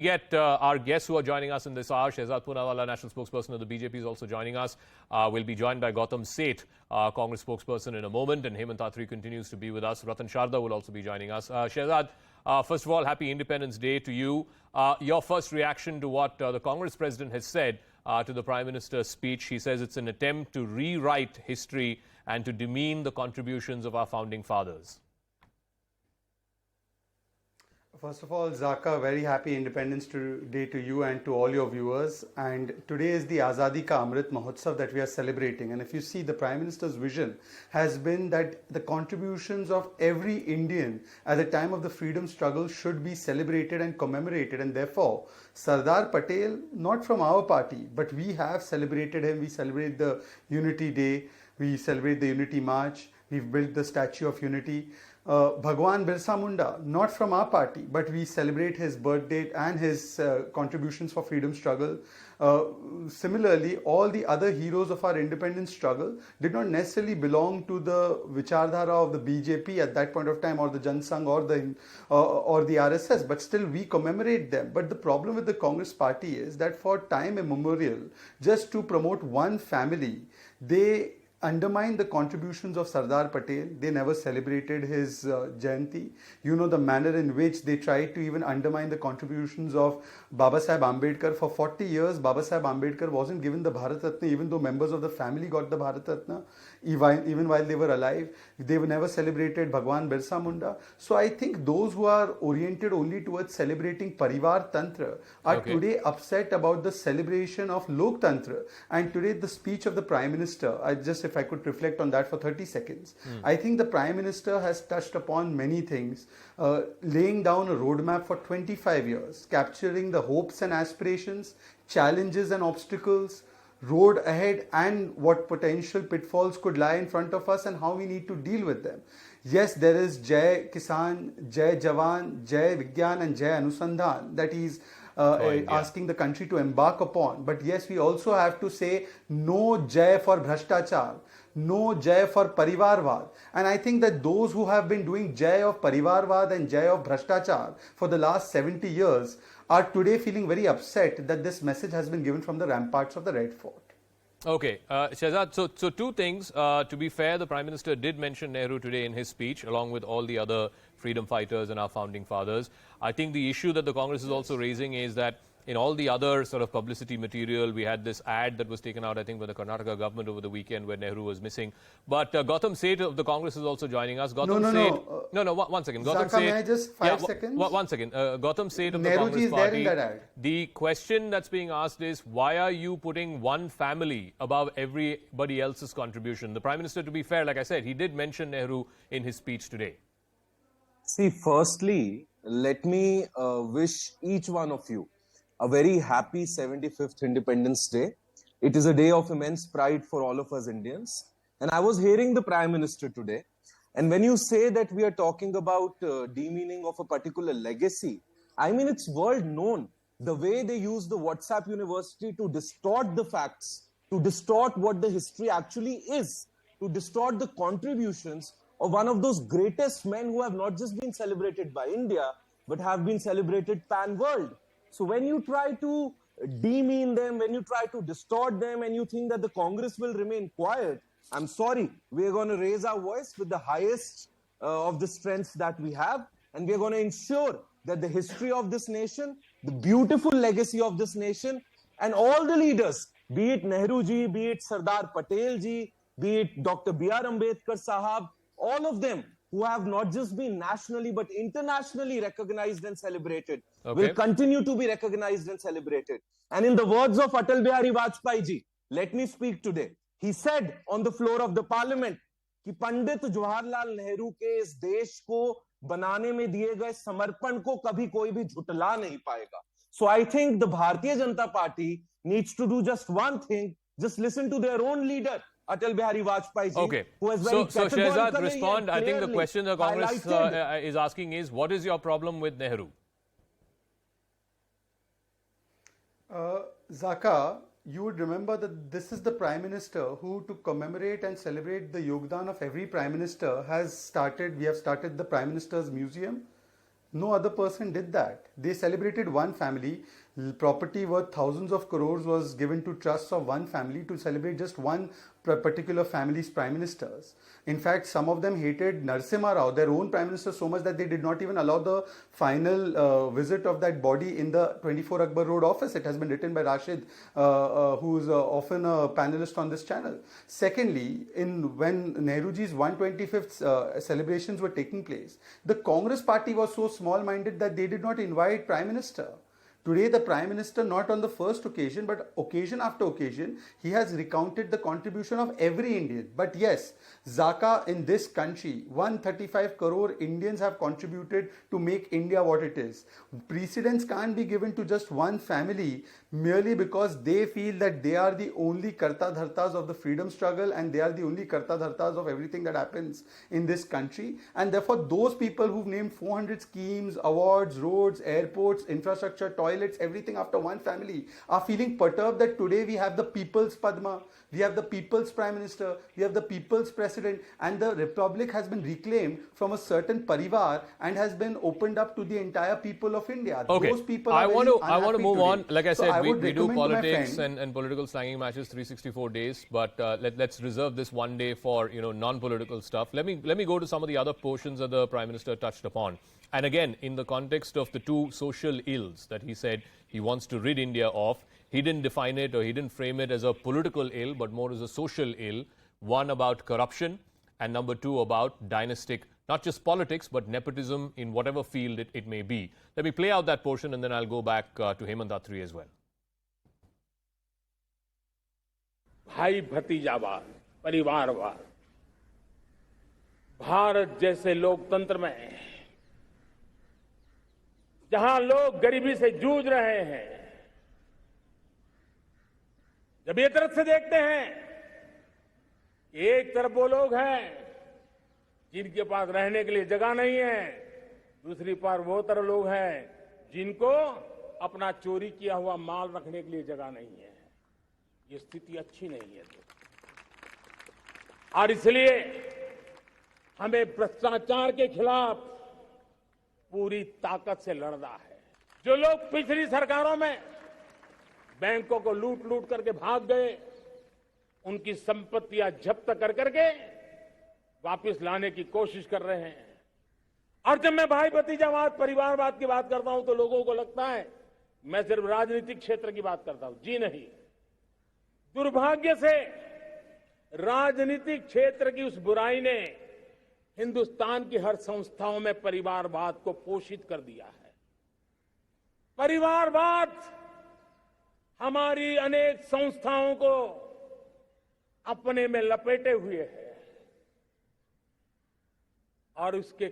Get our guests who are joining us in this hour. Shehzad Poonawalla, national spokesperson of the BJP, is also joining us. We'll be joined by Gautam Seth, Congress spokesperson, in a moment, and Hemant Attri continues to be with us. Ratan Sharda will also be joining us. Shehzad, first of all, happy Independence Day to you. Your first reaction to what the Congress president has said to the Prime Minister's speech. He says it's an attempt to rewrite history and to demean the contributions of our founding fathers. First of all, Zakka, very happy Independence Day to you and to all your viewers. And today is the Azadi Ka Amrit Mahotsav that we are celebrating. And if you see, the Prime Minister's vision has been that the contributions of every Indian at the time of the freedom struggle should be celebrated and commemorated. And therefore, Sardar Patel, not from our party, but we have celebrated him. We celebrate the Unity Day. We celebrate the Unity March. We've built the Statue of Unity. Bhagwan Birsa Munda, not from our party, but we celebrate his birth date and his contributions for freedom struggle. Similarly, all the other heroes of our independence struggle did not necessarily belong to the Vichardhara of the BJP at that point of time, or the Jan Sangh or the RSS, but still we commemorate them. But the problem with the Congress party is that for time immemorial, just to promote one family, they undermine the contributions of Sardar Patel. They never celebrated his Jayanti. You know the manner in which they tried to even undermine the contributions of Baba Saheb Ambedkar. For 40 years, Baba Saheb Ambedkar wasn't given the Bharat Ratna, even though members of the family got the Bharat Ratna, even while they were alive. They were never celebrated Bhagwan Birsa Munda. So I think those who are oriented only towards celebrating Parivar Tantra are today upset about the celebration of Lok Tantra. And today the speech of the Prime Minister, if I could reflect on that for 30 seconds. I think the Prime Minister has touched upon many things, laying down a roadmap for 25 years, capturing the hopes and aspirations, challenges and obstacles, road ahead, and what potential pitfalls could lie in front of us and how we need to deal with them. Yes, there is Jai Kisan, Jai Jawan, Jai Vigyan and Jai Anusandhan that he's asking the country to embark upon. But yes, we also have to say no Jai for Bhrashtachar, no Jai for Parivaarwad. And I think that those who have been doing Jai of Parivaarwad and Jai of Bhrashtachar for the last 70 years are today feeling very upset that this message has been given from the ramparts of the Red Fort. Okay, Shehzad, so two things. To be fair, the Prime Minister did mention Nehru today in his speech, along with all the other freedom fighters and our founding fathers. I think the issue that the Congress is also raising is that in all the other sort of publicity material, we had this ad that was taken out, I think, by the Karnataka government over the weekend where Nehru was missing. But Gautam Seth of the Congress is also joining us. Gautam one second. Gautam Zakka, may I just 5 seconds? One second. Gautam Seth of the Nehruji Congress is party. There in that ad. The question that's being asked is, why are you putting one family above everybody else's contribution? The Prime Minister, to be fair, like I said, he did mention Nehru in his speech today. See, firstly, let me wish each one of you a very happy 75th Independence Day. It is a day of immense pride for all of us Indians. And I was hearing the Prime Minister today. And when you say that we are talking about demeaning of a particular legacy, I mean, it's world known. The way they use the WhatsApp University to distort the facts, to distort what the history actually is, to distort the contributions of one of those greatest men who have not just been celebrated by India, but have been celebrated pan-world. So when you try to demean them, when you try to distort them, and you think that the Congress will remain quiet, I'm sorry, we're going to raise our voice with the highest of the strengths that we have, and we're going to ensure that the history of this nation, the beautiful legacy of this nation, and all the leaders, be it Nehru ji, be it Sardar Patel ji, be it Dr. B.R. Ambedkar Sahab, all of them who have not just been nationally but internationally recognized and celebrated, will continue to be recognized and celebrated. And in the words of Atal Bihari Vajpayee ji, let me speak today. He said on the floor of the parliament कि पंडित जवाहरलाल नेहरू के इस देश को बनाने में दिए गए समर्पण को कभी कोई भी झुटला नहीं पाएगा. So I think the Bharatiya Janata Party needs to do just one thing, just listen to their own leader, Atal Bihari Vajpayee ji, who has very so Shehzad, respond. I think the question the Congress is asking is, what is your problem with Nehru? Zakka, you would remember that this is the Prime Minister who, to commemorate and celebrate the Yogdan of every Prime Minister, we have started the Prime Minister's Museum. No other person did that. They celebrated one family. Property worth thousands of crores was given to trusts of one family to celebrate just one particular family's prime ministers. In fact, some of them hated Narasimha Rao, their own prime minister, so much that they did not even allow the final visit of that body in the 24 Akbar Road office. It has been written by Rashid, who is often a panelist on this channel. Secondly, when Nehruji's 125th celebrations were taking place, the Congress party was so small-minded that they did not invite Prime Minister. Today, the Prime Minister, not on the first occasion, but occasion after occasion, he has recounted the contribution of every Indian. But yes, Zakka in this country, 135 crore Indians have contributed to make India what it is. Precedence can't be given to just one family merely because they feel that they are the only Karta Dhartas of the freedom struggle and they are the only Karta Dhartas of everything that happens in this country. And therefore, those people who've named 400 schemes, awards, roads, airports, infrastructure, toilets, everything after one family are feeling perturbed that today we have the People's Padma, we have the People's Prime Minister, we have the People's President, and the Republic has been reclaimed from a certain Parivaar and has been opened up to the entire people of India. Okay. Those people I are want to move today. on. Like I So said, we would do recommend to my politics friend- and political slanging matches 364 days, but let's reserve this one day for non-political stuff. Let me go to some of the other portions that the Prime Minister touched upon. And again, in the context of the two social ills that he said he wants to rid India of, he didn't define it or he didn't frame it as a political ill, but more as a social ill. One about corruption and number two about dynastic, not just politics, but nepotism in whatever field it may be. Let me play out that portion and then I'll go back to Hemant Attri as well. भाई भतीजावाद, परिवारवाद, भारत जैसे लोकतंत्र में जहां लोग गरीबी से जूझ रहे हैं, जब ये तरफ से देखते हैं कि एक तरफ वो लोग हैं जिनके पास रहने के लिए जगह नहीं है, दूसरी पार वो तरह लोग हैं जिनको अपना चोरी किया हुआ माल रखने के लिए जगह नहीं है, ये स्थिति अच्छी नहीं है। और इसलिए हमें भ्रष्टाचार के खिलाफ पूरी ताकत से लड़ना है। जो लोग पिछली सरकारों में बैंकों को लूट लूट करके भाग गए, उनकी संपत्तियां जब्त कर करके वापस लाने की कोशिश कर रहे हैं। और जब मैं भाई भतीजावाद, परिवारवाद की बात करता हूं तो लोगों को लगता है मैं सिर्फ राजनीतिक क्षेत्र की बात करता हूं। जी नहीं, दुर्भाग्य से राजनीतिक क्षेत्र की उस बुराई ने हिंदुस्तान की हर संस्थाओं में परिवारवाद को पोषित कर दिया है। परिवारवाद हमारी अनेक संस्थाओं को अपने में लपेटे हुए है और उसके